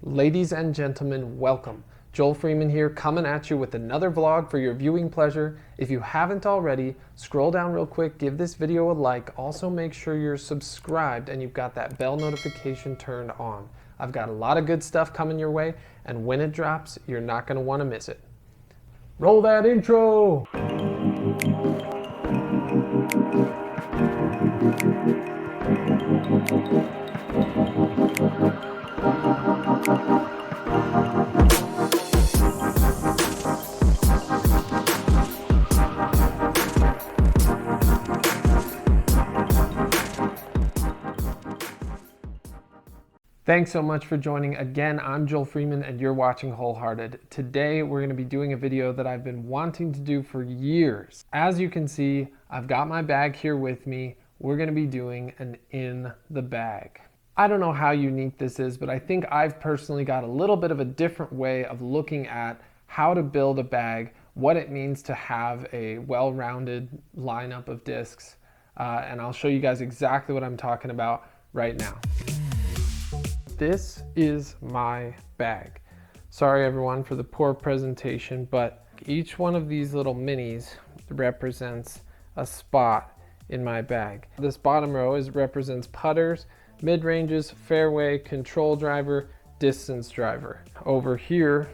Ladies and gentlemen, welcome. Joel Freeman here, coming at you with another vlog for your viewing pleasure. If you haven't already, scroll down real quick, give this video a like. Also make sure you're subscribed and you've got that bell notification turned on. I've got a lot of good stuff coming your way, and when it drops, you're not going to want to miss it. Roll that intro! Thanks so much for joining. Again, I'm Joel Freeman and you're watching Wholehearted. Today, we're going to be doing a video that I've been wanting to do for years. As you can see, I've got my bag here with me. We're going to be doing an in the bag. I don't know how unique this is, but I think I've personally got a little bit of a different way of looking at how to build a bag, what it means to have a well-rounded lineup of discs, and I'll show you guys exactly what I'm talking about right now. This is my bag. Sorry everyone for the poor presentation, but each one of these little minis represents a spot in my bag. This bottom row represents putters, mid-ranges, fairway, control driver, distance driver. Over here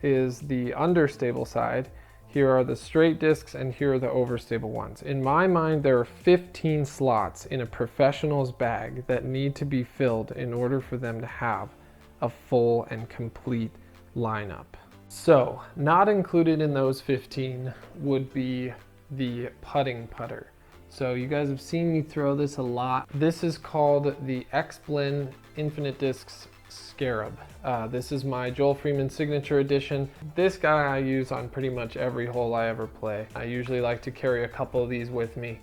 is the understable side. Here are the straight discs and here are the overstable ones. In my mind, there are 15 slots in a professional's bag that need to be filled in order for them to have a full and complete lineup. So, not included in those 15 would be the putting putter. So you guys have seen me throw this a lot. This is called the X-Blend Infinite Discs Scarab. This is my Joel Freeman Signature Edition. This guy I use on pretty much every hole I ever play. I usually like to carry a couple of these with me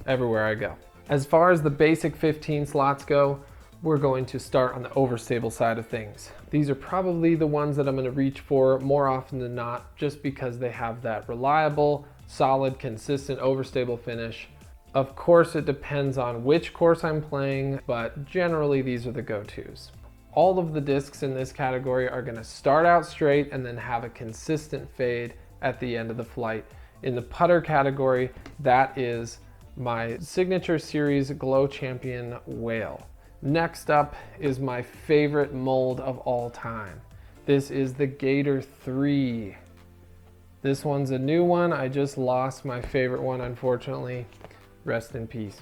everywhere I go. As far as the basic 15 slots go, we're going to start on the overstable side of things. These are probably the ones that I'm going to reach for more often than not, just because they have that reliable, solid, consistent overstable finish. Of course, it depends on which course I'm playing, but generally these are the go-tos. All of the discs in this category are going to start out straight and then have a consistent fade at the end of the flight. In the putter category, that is my Signature Series Glow Champion Whale. Next up is my favorite mold of all time. This is the Gator 3. This one's a new one. I just lost my favorite one, unfortunately. Rest in peace.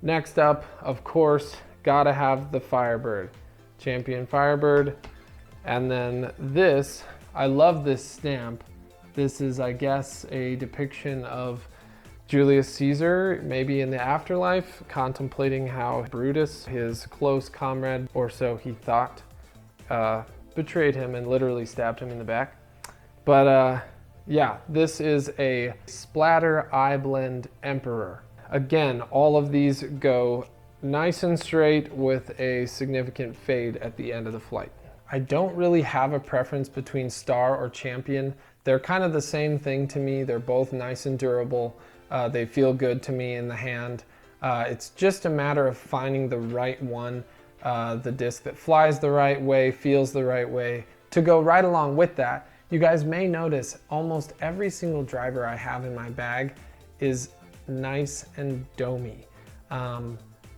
Next up, of course, gotta have the Firebird. Champion Firebird. And then this, I love this stamp. This is, I guess, a depiction of Julius Caesar, maybe in the afterlife, contemplating how Brutus, his close comrade, or so he thought, betrayed him and literally stabbed him in the back. But yeah, this is a Splatter Eye Blend Emperor. Again, all of these go nice and straight with a significant fade at the end of the flight. I don't really have a preference between Star or Champion. They're kind of the same thing to me. They're both nice and durable. They feel good to me in the hand. It's just a matter of finding the right one, the disc that flies the right way, feels the right way. To go right along with that, you guys may notice almost every single driver I have in my bag is nice and domey.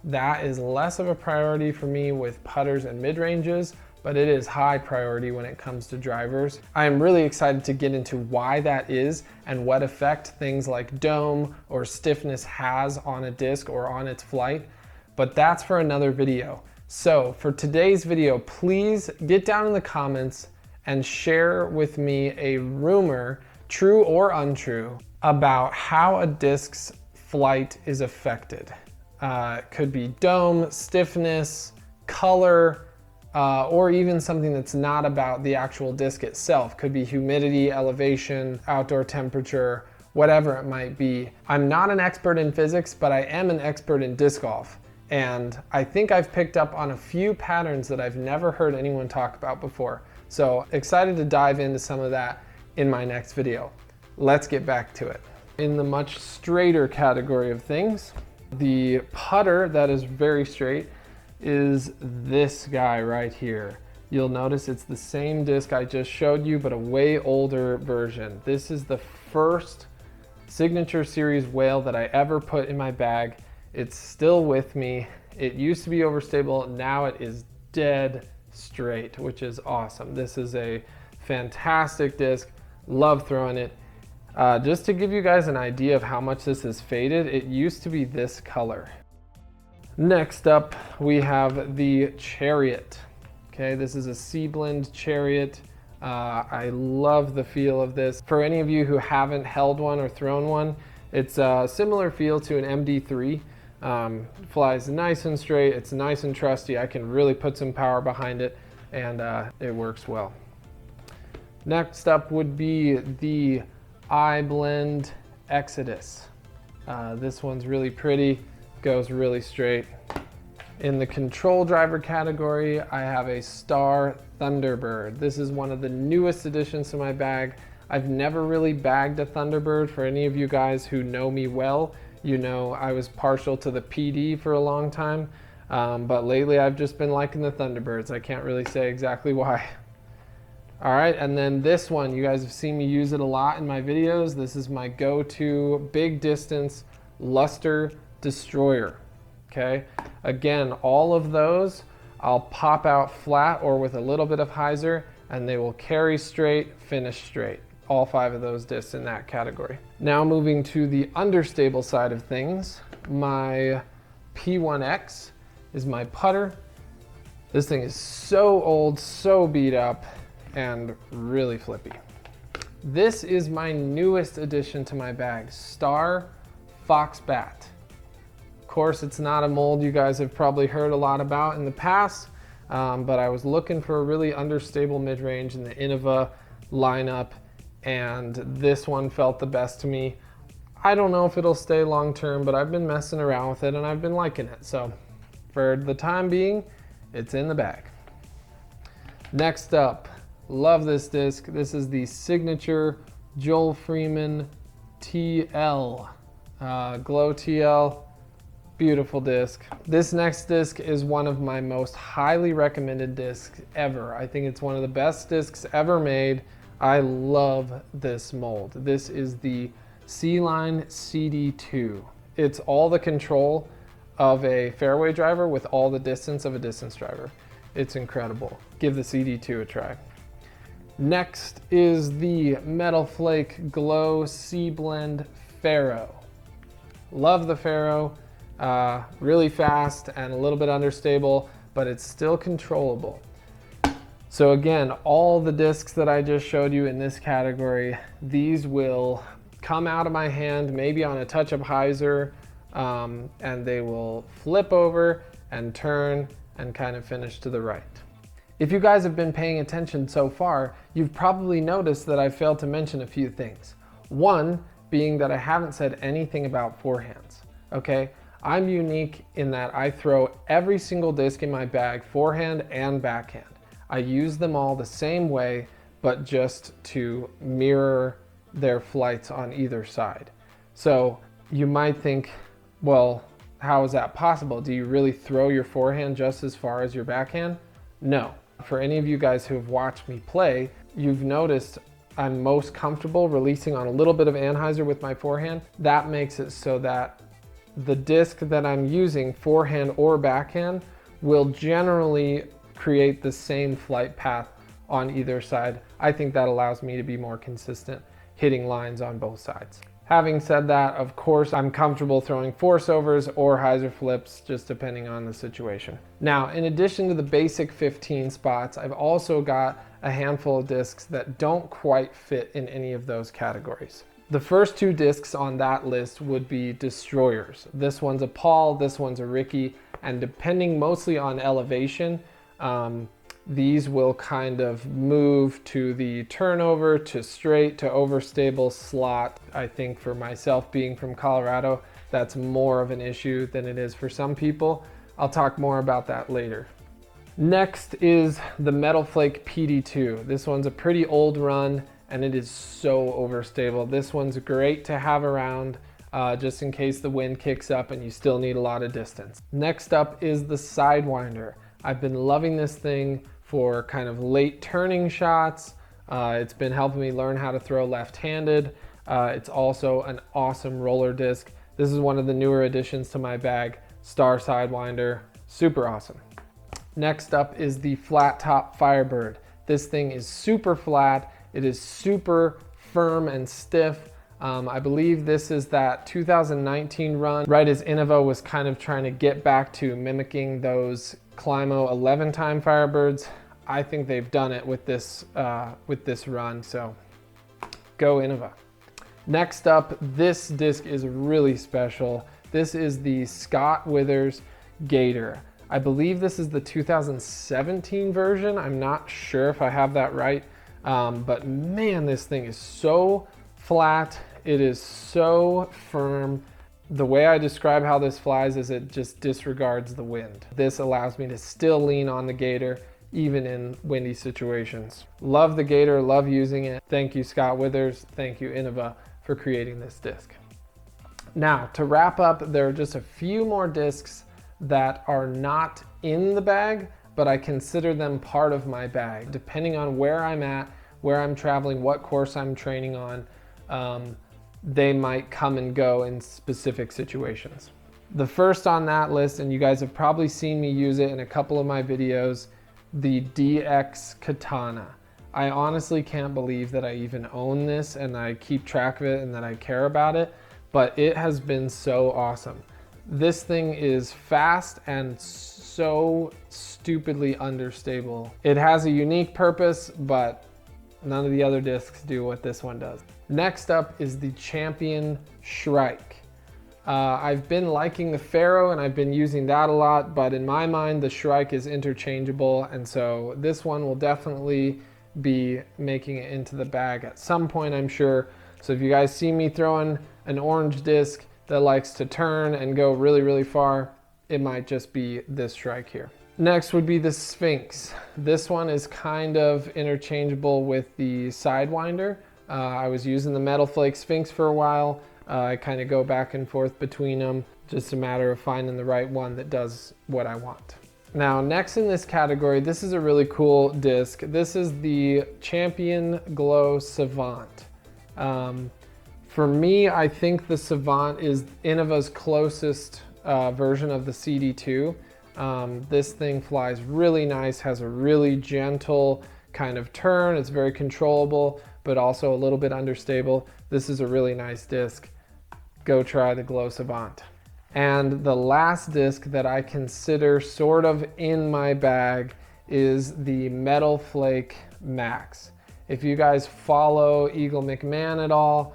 That is less of a priority for me with putters and mid-ranges, but it is high priority when it comes to drivers. I am really excited to get into why that is and what effect things like dome or stiffness has on a disc or on its flight, but that's for another video. So for today's video, please get down in the comments and share with me a rumor, true or untrue, about how a disc's flight is affected. Could be dome, stiffness, color, or even something that's not about the actual disc itself. Could be humidity, elevation, outdoor temperature, whatever it might be. I'm not an expert in physics, but I am an expert in disc golf. And I think I've picked up on a few patterns that I've never heard anyone talk about before. So excited to dive into some of that in my next video. Let's get back to it. In the much straighter category of things, the putter that is very straight is this guy right here. you'll notice it's the same disc I just showed you, but a way older version. This is the first Signature Series whale that I ever put in my bag. It's still with me. It used to be overstable, now it is dead straight, which is awesome. This is a fantastic disc, love throwing it. Just to give you guys an idea of how much this is faded, it used to be this color. Next up, we have the Chariot. Okay, this is a C-blend Chariot. I love the feel of this. For any of you who haven't held one or thrown one, it's a similar feel to an MD3. Flies nice and straight, it's nice and trusty. I can really put some power behind it, and it works well. Next up would be the iBlend Exodus. This one's really pretty, goes really straight. In the control driver category, I have a Star Thunderbird. This is one of the newest additions to my bag. I've never really bagged a Thunderbird. For any of you guys who know me well, you know I was partial to the PD for a long time, but lately I've just been liking the Thunderbirds. I can't really say exactly why. All right, and then this one, you guys have seen me use it a lot in my videos. This is my go-to big distance luster destroyer, okay? Again, all of those, I'll pop out flat or with a little bit of hyzer, and they will carry straight, finish straight. All 5 of those discs in that category. Now moving to the understable side of things, my P1X is my putter. This thing is so old, so beat up, and really flippy. This is my newest addition to my bag, Star Fox Bat. Of course, it's not a mold you guys have probably heard a lot about in the past, but I was looking for a really understable mid-range in the Innova lineup, and this one felt the best to me. I don't know if it'll stay long-term, but I've been messing around with it and I've been liking it. So for the time being, it's in the bag. Next up, love this disc. This is the Signature Joel Freeman TL, Glow TL, beautiful disc. This next disc is one of my most highly recommended discs ever. I think it's one of the best discs ever made. I love this mold. This is the C-Line CD2. It's all the control of a fairway driver with all the distance of a distance driver. It's incredible. Give the CD2 a try. Next is the Metal Flake Glow C-Blend Pharaoh. Love the Pharaoh. Really fast and a little bit understable, but it's still controllable. So again, all the discs that I just showed you in this category, these will come out of my hand, maybe on a touch of hyzer, and they will flip over and turn and kind of finish to the right. If you guys have been paying attention so far, you've probably noticed that I failed to mention a few things. One being that I haven't said anything about forehands, okay? I'm unique in that I throw every single disc in my bag, forehand and backhand. I use them all the same way, but just to mirror their flights on either side. So you might think, well, how is that possible? Do you really throw your forehand just as far as your backhand? No. For any of you guys who have watched me play, you've noticed I'm most comfortable releasing on a little bit of anhyzer with my forehand. That makes it so that the disc that I'm using, forehand or backhand, will generally create the same flight path on either side. I think that allows me to be more consistent hitting lines on both sides. Having said that, of course, I'm comfortable throwing force overs or hyzer flips, just depending on the situation. Now, in addition to the basic 15 spots, I've also got a handful of discs that don't quite fit in any of those categories. The first 2 discs on that list would be destroyers. This one's a Paul, this one's a Ricky, and depending mostly on elevation, these will kind of move to the turnover, to straight, to overstable slot. I think for myself, being from Colorado, that's more of an issue than it is for some people. I'll talk more about that later. Next is the Metal Flake PD2. This one's a pretty old run and it is so overstable. This one's great to have around just in case the wind kicks up and you still need a lot of distance. Next up is the Sidewinder. I've been loving this thing for kind of late turning shots. It's been helping me learn how to throw left-handed. It's also an awesome roller disc. This is one of the newer additions to my bag. Star Sidewinder, super awesome. Next up is the flat top Firebird. This thing is super flat. It is super firm and stiff. I believe this is that 2019 run, right as Innova was kind of trying to get back to mimicking those Climo 11-time Firebirds. I think they've done it with this run, so go Innova. Next up, this disc is really special. This is the Scott Withers Gator. I believe this is the 2017 version. I'm not sure if I have that right, but man, this thing is so flat. It is so firm. The way I describe how this flies is it just disregards the wind. This allows me to still lean on the Gator even in windy situations. Love the Gator, love using it. Thank you, Scott Withers. Thank you, Innova, for creating this disc. Now, to wrap up, there are just a few more discs that are not in the bag, but I consider them part of my bag. Depending on where I'm at, where I'm traveling, what course I'm training on, they might come and go in specific situations. The first on that list, and you guys have probably seen me use it in a couple of my videos, the DX Katana. I honestly can't believe that I even own this and I keep track of it and that I care about it, but it has been so awesome. This thing is fast and so stupidly understable. It has a unique purpose, but none of the other discs do what this one does. Next up is the Champion Shrike. I've been liking the Pharaoh and I've been using that a lot, but in my mind, the Shrike is interchangeable. And so this one will definitely be making it into the bag at some point, I'm sure. So if you guys see me throwing an orange disc that likes to turn and go really, really far, it might just be this Shrike here. Next would be the Sphinx. This one is kind of interchangeable with the Sidewinder. I was using the Metal Flake Sphinx for a while. I kind of go back and forth between them. Just a matter of finding the right one that does what I want. Now, next in this category, this is a really cool disc. This is the Champion Glow Savant. For me, I think the Savant is Innova's closest version of the CD2. This thing flies really nice, has a really gentle kind of turn. It's very controllable, but also a little bit understable. This is a really nice disc. Go try the Glow Savant. And the last disc that I consider sort of in my bag is the Metal Flake Max. If you guys follow Eagle McMahon at all,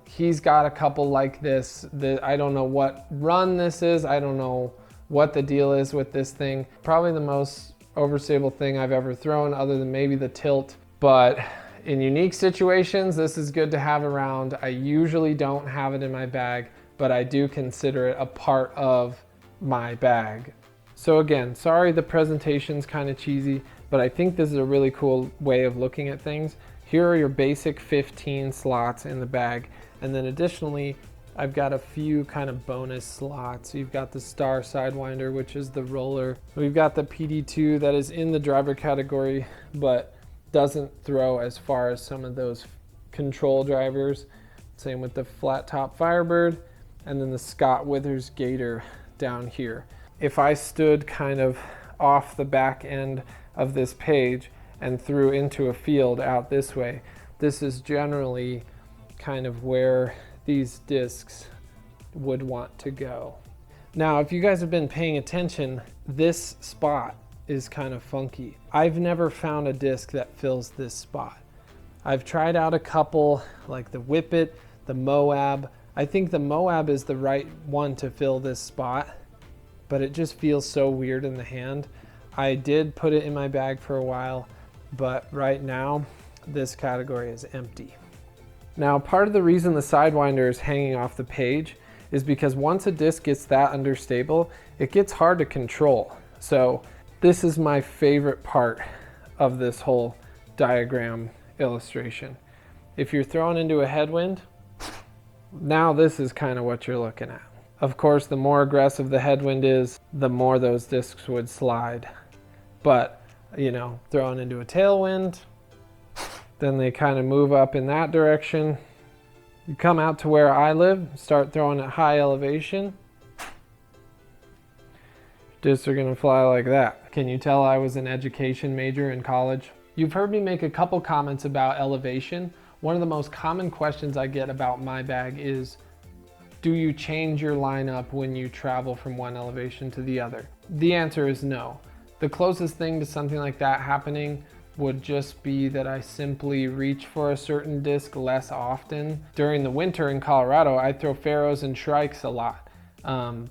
he's got a couple like this. I don't know what run this is. I don't know what the deal is with this thing. Probably the most overstable thing I've ever thrown, other than maybe the tilt. But in unique situations, this is good to have around. I usually don't have it in my bag, but I do consider it a part of my bag. So again, sorry the presentation's kind of cheesy, but I think this is a really cool way of looking at things. Here are your basic 15 slots in the bag. And then additionally, I've got a few kind of bonus slots. You've got the Star Sidewinder, which is the roller. We've got the PD2 that is in the driver category, but doesn't throw as far as some of those control drivers. Same with the flat top Firebird, and then the Scott Withers Gator down here. If I stood kind of off the back end of this page and threw into a field out this way, this is generally kind of where these discs would want to go. Now, if you guys have been paying attention, this spot is kind of funky. I've never found a disc that fills this spot. I've tried out a couple, like the Whippet, the Moab. I think the Moab is the right one to fill this spot, but it just feels so weird in the hand. I did put it in my bag for a while, but right now, this category is empty. Now, part of the reason the Sidewinder is hanging off the page is because once a disc gets that understable, it gets hard to control. So this is my favorite part of this whole diagram illustration. If you're thrown into a headwind, now this is kind of what you're looking at. Of course, the more aggressive the headwind is, the more those discs would slide. But you know, throwing into a tailwind. Then they kind of move up in that direction. You come out to where I live, start throwing at high elevation. Discs are gonna fly like that. Can you tell I was an education major in college? You've heard me make a couple comments about elevation. One of the most common questions I get about my bag is, do you change your lineup when you travel from one elevation to the other? The answer is no. The closest thing to something like that happening would just be that I simply reach for a certain disc less often. During the winter in Colorado, I throw Pharaohs and Shrikes a lot.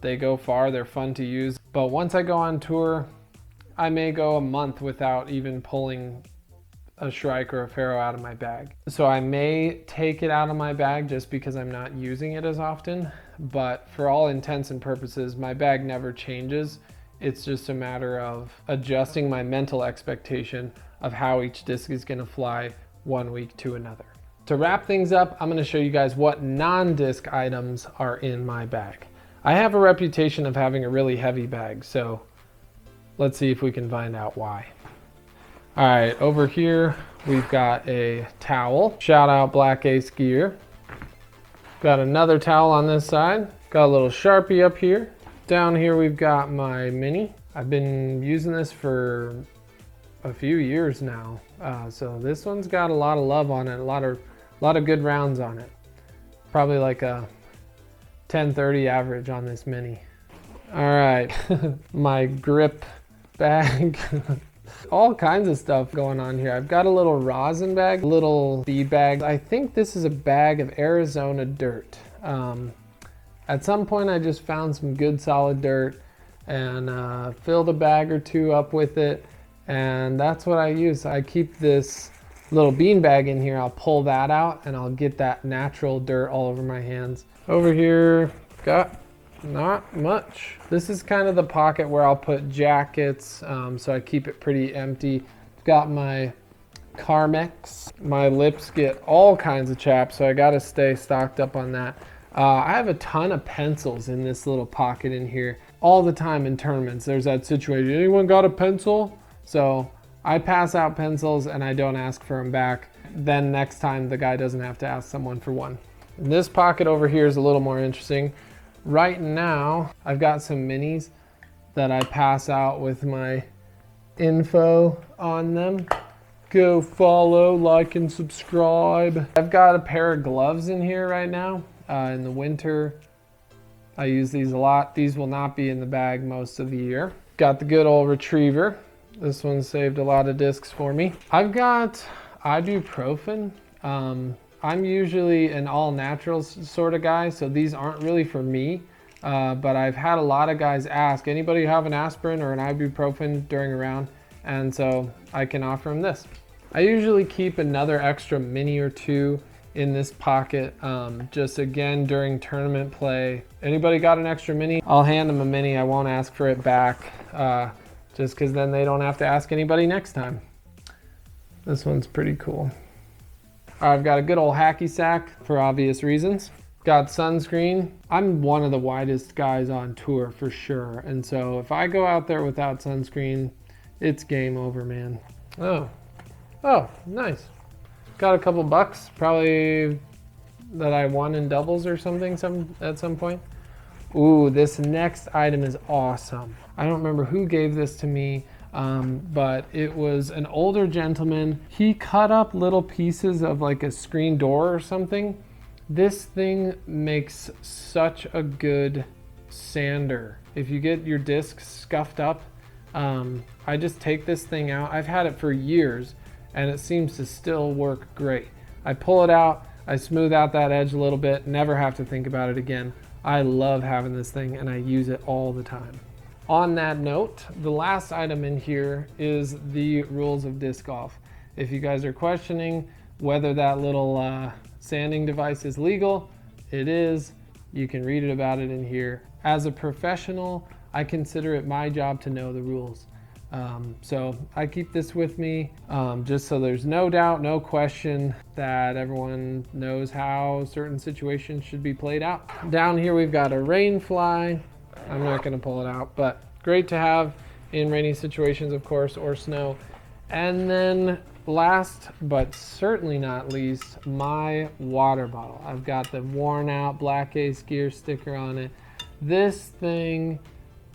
They go far, they're fun to use. But once I go on tour, I may go a month without even pulling a Shrike or a Pharaoh out of my bag. So I may take it out of my bag just because I'm not using it as often, but for all intents and purposes, my bag never changes. It's just a matter of adjusting my mental expectation of how each disc is gonna fly one week to another. To wrap things up, I'm gonna show you guys what non-disc items are in my bag. I have a reputation of having a really heavy bag, so let's see if we can find out why. All right, over here, we've got a towel. Shout out Black Ace Gear. Got another towel on this side. Got a little Sharpie up here. Down here, we've got my Mini. I've been using this for a few years now. So this one's got a lot of love on it, a lot of good rounds on it. Probably like a 10-30 average on this Mini. All right, my grip bag. All kinds of stuff going on here. I've got a little rosin bag, a little bead bag. I think this is a bag of Arizona dirt. At some point I just found some good solid dirt and filled a bag or two up with it, and that's what I use. I keep this little bean bag in here. I'll pull that out and I'll get that natural dirt all over my hands. Over here, got not much. This is kind of the pocket where I'll put jackets, so I keep it pretty empty. Got my Carmex. My lips get all kinds of chaps, so I gotta stay stocked up on that. I have a ton of pencils in this little pocket in here. All the time in tournaments, there's that situation, anyone got a pencil? So I pass out pencils and I don't ask for them back. Then next time the guy doesn't have to ask someone for one. And this pocket over here is a little more interesting. Right now, I've got some minis that I pass out with my info on them. Go follow, like, and subscribe. I've got a pair of gloves in here right now. In the winter, I use these a lot. These will not be in the bag most of the year. Got the good old retriever. This one saved a lot of discs for me. I've got ibuprofen. I'm usually an all naturals sort of guy, so these aren't really for me, but I've had a lot of guys ask, anybody have an aspirin or an ibuprofen during a round? And so I can offer them this. I usually keep another extra mini or two in this pocket, just again during tournament play. Anybody got an extra mini? I'll hand them a mini, I won't ask for it back, just because then they don't have to ask anybody next time. This one's pretty cool. I've got a good old hacky sack for obvious reasons. Got sunscreen. I'm one of the widest guys on tour for sure. And so if I go out there without sunscreen, it's game over, man. Oh, nice. Got a couple bucks, probably that I won in doubles or something at some point. Ooh, this next item is awesome. I don't remember who gave this to me, but it was an older gentleman. He cut up little pieces of like a screen door or something. This thing makes such a good sander. If you get your disc scuffed up, I just take this thing out. I've had it for years and it seems to still work great. I pull it out, I smooth out that edge a little bit, never have to think about it again. I love having this thing and I use it all the time. On that note, the last item in here is the rules of disc golf. If you guys are questioning whether that little sanding device is legal, it is. You can read it about it in here. As a professional, I consider it my job to know the rules. So I keep this with me just so there's no doubt, no question that everyone knows how certain situations should be played out. Down here we've got a rain fly. I'm not going to pull it out, but great to have in rainy situations, of course, or snow. And then last but certainly not least, my water bottle. I've got the worn out Black Ace gear sticker on it. This thing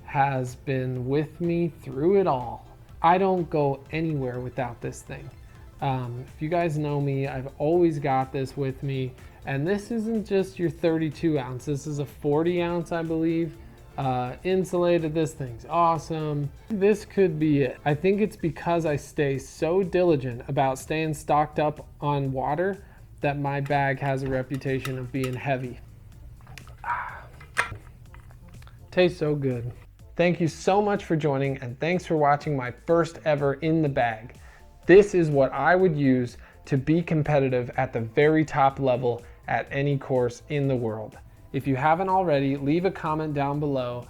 has been with me through it all. I don't go anywhere without this thing. If you guys know me, I've always got this with me. And this isn't just your 32 ounce. This is a 40 ounce, I believe. Insulated, this thing's awesome. This could be it. I think it's because I stay so diligent about staying stocked up on water that my bag has a reputation of being heavy. Tastes so good. Thank you so much for joining, and thanks for watching my first ever in the bag. This is what I would use to be competitive at the very top level at any course in the world. If you haven't already, leave a comment down below.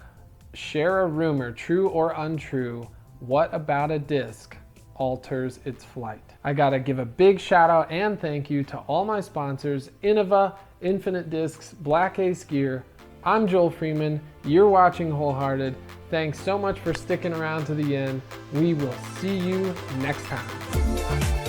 Share a rumor, true or untrue. What about a disc alters its flight? I gotta give a big shout out and thank you to all my sponsors, Innova, Infinite Discs, Black Ace Gear. I'm Joel Freeman, you're watching Wholehearted. Thanks so much for sticking around to the end. We will see you next time.